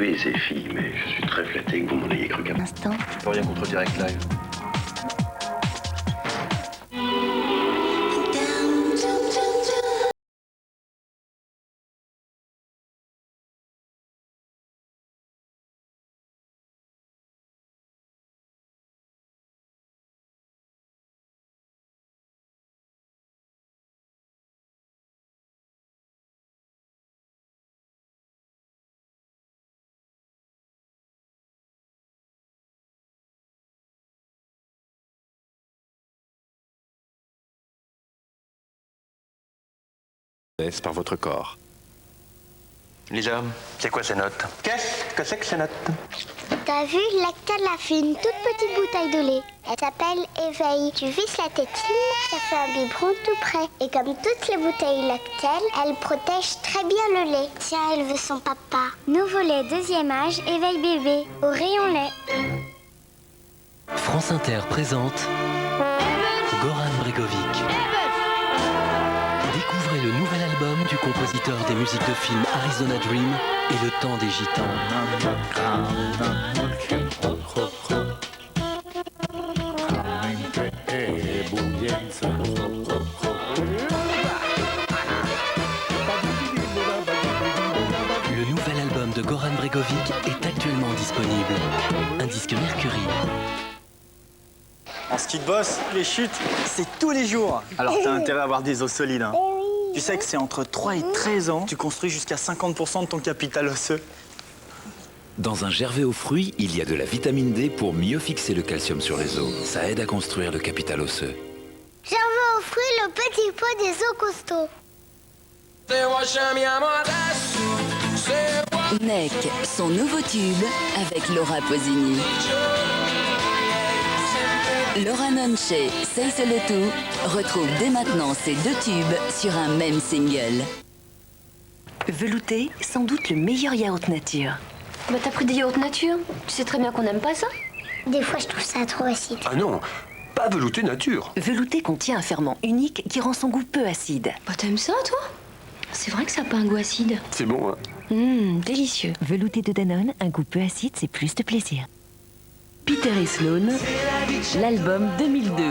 habitué, ces filles, mais je suis très flatté que vous m'en ayez cru capable. Instant. Je peux rien contre Direct Live. Par votre corps. Lisa, c'est quoi ces notes? Qu'est-ce que c'est que ces notes? T'as vu, Lactel a fait une toute petite bouteille de lait. Elle s'appelle Éveil. Tu visses la tétine, ça fait un biberon tout près. Et comme toutes les bouteilles Lactel, elle protège très bien le lait. Tiens, elle veut son papa. Nouveau lait deuxième âge, Éveil bébé, au rayon lait. France Inter présente Goran Bregovic. Découvrez le nouvel album du compositeur des musiques de film Arizona Dream et Le Temps des Gitans. Le nouvel album de Goran Bregovic est actuellement disponible. Un disque Mercury. En ski de boss, les chutes, c'est tous les jours. Alors t'as intérêt à avoir des os solides. Hein. Tu sais que c'est entre 3 et 13 ans, tu construis jusqu'à 50% de ton capital osseux. Dans un gervais aux fruits, il y a de la vitamine D pour mieux fixer le calcium sur les os. Ça aide à construire le capital osseux. Gervais aux fruits, le petit pot des os costauds. Neck, son nouveau tube avec Laura Pausini. Laura Nonche, Say So Le Tout, retrouve dès maintenant ces deux tubes sur un même single. Velouté, sans doute le meilleur yaourt nature. Bah t'as pris des yaourts nature. Tu sais très bien qu'on n'aime pas ça. Des fois, je trouve ça trop acide. Ah non, pas velouté nature. Velouté contient un ferment unique qui rend son goût peu acide. Bah t'aimes ça, toi? C'est vrai que ça n'a pas un goût acide. C'est bon, hein? Délicieux. Velouté de Danone, un goût peu acide, c'est plus de plaisir. Peter et Sloan, l'album 2002.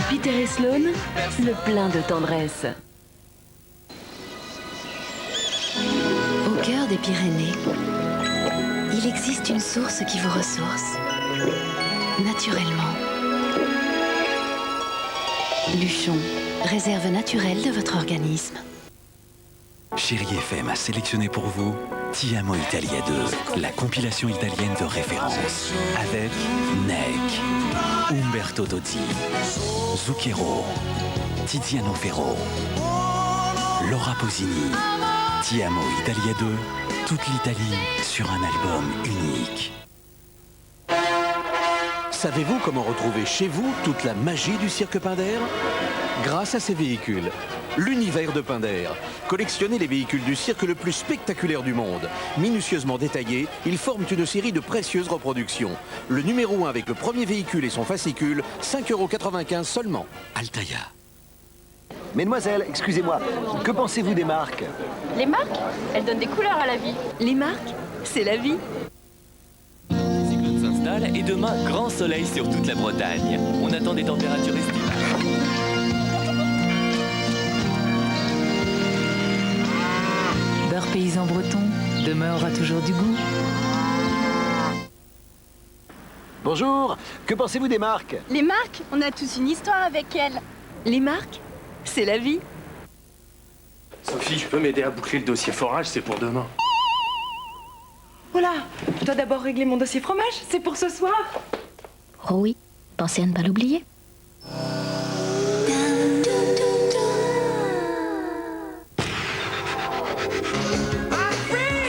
Peter et Sloan, le plein de tendresse. Au cœur des Pyrénées, il existe une source qui vous ressource. Naturellement. Luchon, réserve naturelle de votre organisme. Chérie FM a sélectionné pour vous Ti Amo Italia 2, la compilation italienne de référence, avec Neck, Umberto Tozzi, Zucchero, Tiziano Ferro, Laura Pausini. Ti Amo Italia 2, toute l'Italie sur un album unique. Savez-vous comment retrouver chez vous toute la magie du cirque Pinder? Grâce à ces véhicules. L'univers de Pinder. Collectionnez les véhicules du cirque le plus spectaculaire du monde. Minutieusement détaillés, ils forment une série de précieuses reproductions. Le numéro 1 avec le premier véhicule et son fascicule, 5,95 € seulement. Altaïa. Mesdemoiselles, excusez-moi, que pensez-vous des marques? Les marques, elles donnent des couleurs à la vie. Les marques, c'est la vie. Le cyclone s'installe et demain, grand soleil sur toute la Bretagne. On attend des températures estivales. Beurre paysan breton, demain aura toujours du goût. Bonjour, que pensez-vous des marques? Les marques, on a tous une histoire avec elles. Les marques, c'est la vie. Sophie, tu peux m'aider à boucler le dossier forage, c'est pour demain. Voilà, je dois d'abord régler mon dossier fromage, c'est pour ce soir. Oh oui, pensez à ne pas l'oublier.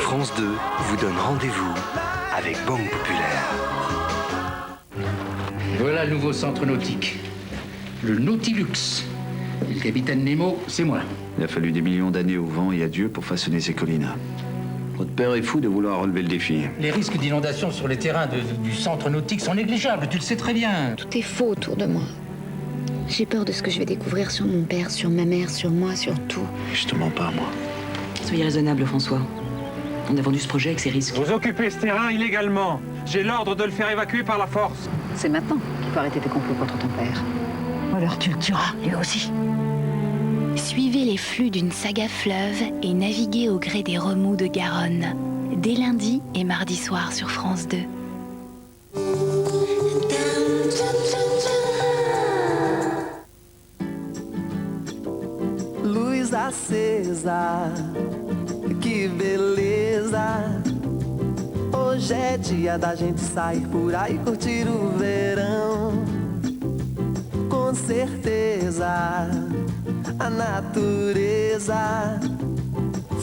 France 2 vous donne rendez-vous avec Banque Populaire. Voilà le nouveau centre nautique. Le Nautilux. Et le capitaine Nemo, c'est moi. Il a fallu des millions d'années au vent et à Dieu pour façonner ces collines. Votre père est fou de vouloir relever le défi. Les risques d'inondation sur les terrains du centre nautique sont négligeables, tu le sais très bien. Tout est faux autour de moi. J'ai peur de ce que je vais découvrir sur mon père, sur ma mère, sur moi, sur tout. Je te mens pas, moi. Soyez raisonnable, François. On a vendu ce projet avec ses risques. Vous occupez ce terrain illégalement. J'ai l'ordre de le faire évacuer par la force. C'est maintenant qu'il faut arrêter tes complots contre ton père. Alors tu le tueras, lui aussi. Suivez les flux d'une saga fleuve et naviguez au gré des remous de Garonne. Dès lundi et mardi soir sur France 2. Luz acesa, que beleza. Hoje é dia da gente sair por aí curtir o verão. Com certeza, a natureza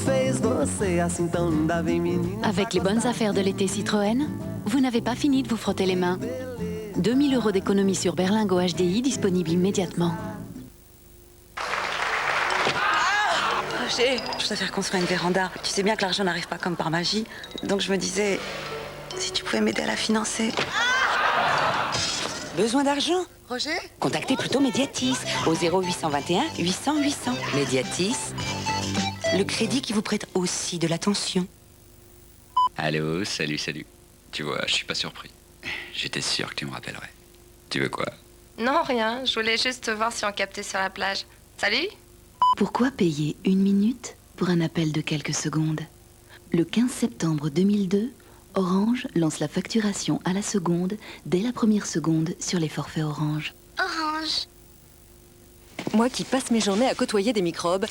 fez você assim tão linda, vem menina. Avec les bonnes affaires de l'été Citroën, vous n'avez pas fini de vous frotter les mains. 2000 € d'économie sur Berlingo HDI disponible immédiatement. Roger, je dois faire construire une véranda. Tu sais bien que l'argent n'arrive pas comme par magie. Donc je me disais, si tu pouvais m'aider à la financer. Besoin d'argent? Roger? Contactez plutôt Mediatis au 0821 800 800. Mediatis, le crédit qui vous prête aussi de l'attention. Allô, salut. Tu vois, je suis pas surpris. J'étais sûr que tu me rappellerais. Tu veux quoi? Non, rien. Je voulais juste te voir si on captait sur la plage. Salut? Pourquoi payer 1 minute pour un appel de quelques secondes? Le 15 septembre 2002, Orange lance la facturation à la seconde dès la première seconde sur les forfaits Orange. Orange. Moi qui passe mes journées à côtoyer des microbes,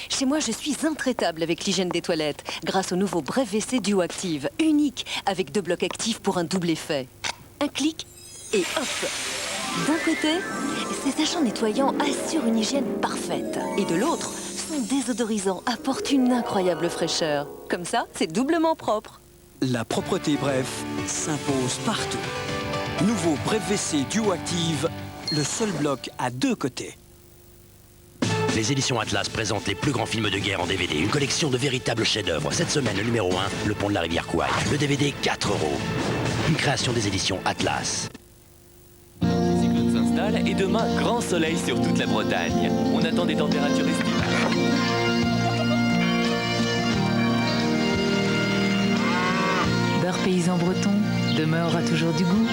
chez moi je suis intraitable avec l'hygiène des toilettes grâce au nouveau Bref WC Duo Active, unique avec 2 blocs actifs pour un double effet. Un clic et hop! D'un côté, ces agents nettoyants assurent une hygiène parfaite. Et de l'autre, son désodorisant apporte une incroyable fraîcheur. Comme ça, c'est doublement propre. La propreté Bref s'impose partout. Nouveau Bref WC Duo Active, le seul bloc à 2 côtés. Les éditions Atlas présentent les plus grands films de guerre en DVD. Une collection de véritables chefs-d'œuvre. Cette semaine, le numéro 1, Le Pont de la Rivière Kwai. Le DVD, 4 €. Une création des éditions Atlas. Et demain, grand soleil sur toute la Bretagne. On attend des températures estivales. Beurre paysan breton, demain aura toujours du goût.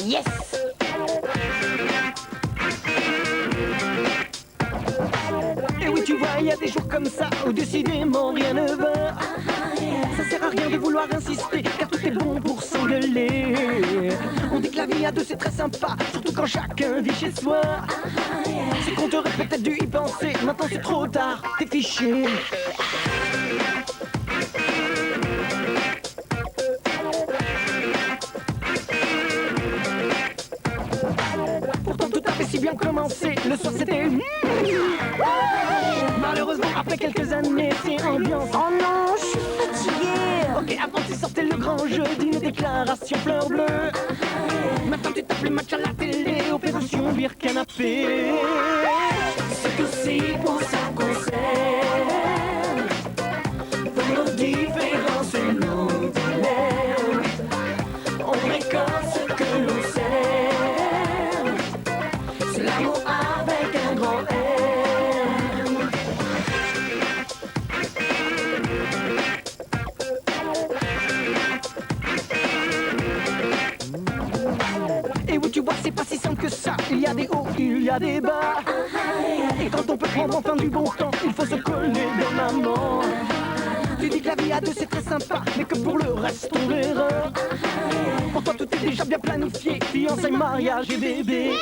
Yes! Et oui, tu vois, il y a des jours comme ça où décidément rien ne va. Ça sert à rien de vouloir insister, car tout est bon pour s'engueuler. On dit que la vie à deux c'est très sympa, surtout quand chacun vit chez soi. C'est qu'on t'aurait peut-être dû y penser, maintenant c'est trop tard, t'es fiché. Pourtant tout avait si bien commencé, le soir c'était... Malheureusement après quelques années c'est ambiance. Oh non, je suis fatiguée. Ok, avant tu sortais le grand jeu d'une déclaration fleur bleue. Maintenant tu tapes le match à la télé, opération bière canapé. C'est aussi pour ça qu'on s'aime, pour nos différences et nos dilemmes. On récolte ce que l'on sème, c'est l'amour avec un grand M. Et oui, tu vois, c'est pas si simple que ça. Il y a des hauts, il y a des bas. Et quand on peut prendre enfin du bon temps, il faut se coller de maman. Tu dis que la vie à deux c'est très sympa, mais que pour le reste on verra. Pour toi tout est déjà bien planifié, fiançailles, mariage et bébé.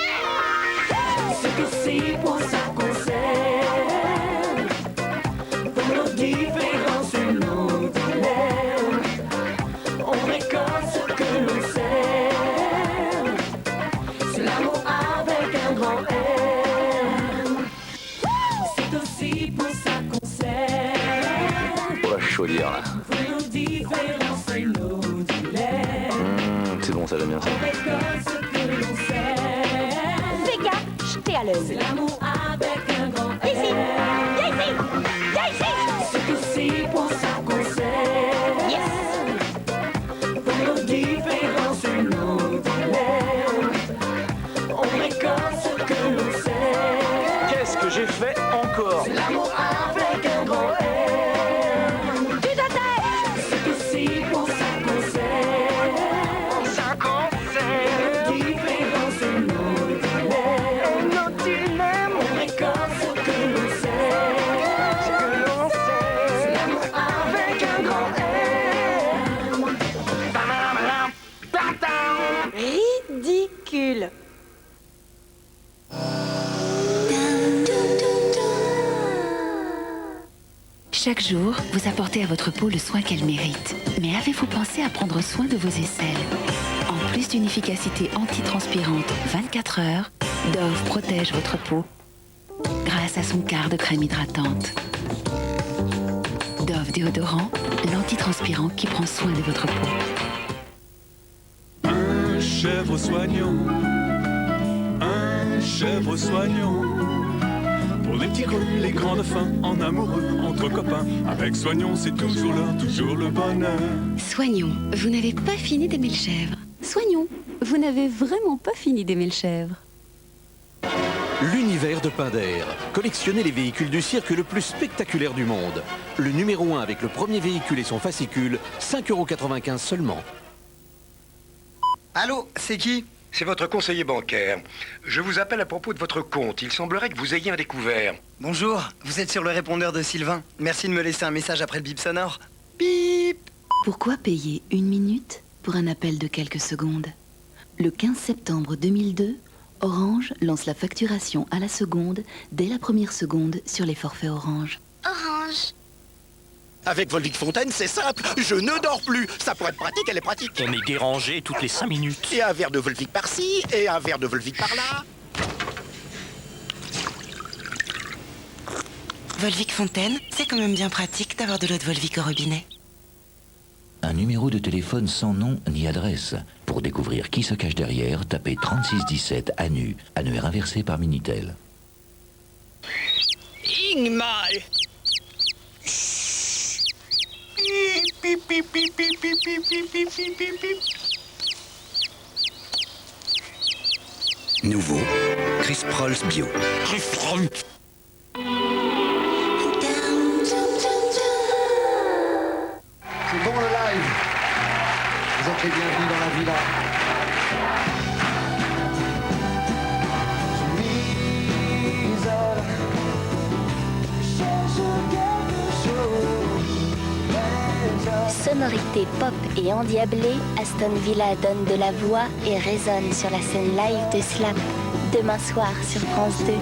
C'est aussi pour ça qu'on s'aime, pour nos différences et nos dilemmes. On récolte ce que l'on sème, c'est l'amour avec un grand M. C'est aussi pour ça qu'on s'aime, Oh la chaudière là. pour nos différences et nos dilemmes. C'est bon, ça j'aime bien ça. On récolte ce que l'on sème. Fais gaffe, je t'ai à l'œil. C'est l'amour avec un grand M. Ici, viens ici, viens ici. C'est aussi pour ça qu'on s'aime. Yes. Chaque jour, vous apportez à votre peau le soin qu'elle mérite. Mais avez-vous pensé à prendre soin de vos aisselles? En plus d'une efficacité antitranspirante 24 heures, Dove protège votre peau grâce à son quart de crème hydratante. Dove déodorant, l'antitranspirant qui prend soin de votre peau. Un chèvre soignant, un chèvre soignant. Pour les petits creux, les grandes fins, en amoureux, entre copains. Avec Soignons, c'est toujours l'heure, toujours le bonheur. Soignons, vous n'avez pas fini d'aimer le chèvre. Soignons, vous n'avez vraiment pas fini d'aimer le chèvre. L'univers de Pinder. Collectionnez les véhicules du cirque le plus spectaculaire du monde. Le numéro 1 avec le premier véhicule et son fascicule, 5,95 € seulement. Allô, c'est qui? C'est votre conseiller bancaire. Je vous appelle à propos de votre compte. Il semblerait que vous ayez un découvert. Bonjour, vous êtes sur le répondeur de Sylvain. Merci de me laisser un message après le bip sonore. Bip! Pourquoi payer 1 minute pour un appel de quelques secondes? Le 15 septembre 2002, Orange lance la facturation à la seconde dès la première seconde sur les forfaits Orange. Orange. Avec Volvic Fontaine, c'est simple, je ne dors plus. Ça pourrait être pratique, elle est pratique. On est dérangé toutes les 5 minutes. Et un verre de Volvic par-ci, et un verre de Volvic par-là. Volvic Fontaine, c'est quand même bien pratique d'avoir de l'eau de Volvic au robinet. Un numéro de téléphone sans nom ni adresse. Pour découvrir qui se cache derrière, tapez 3617 ANU, annuaire inversé par Minitel. Ingmar. Nouveau, Chris Prolls Bio. Chris Prolls. C'est bon le live. Vous êtes les bienvenus dans la villa. Sonorité pop et endiablée, Aston Villa donne de la voix et résonne sur la scène live de Slap, demain soir sur France 2.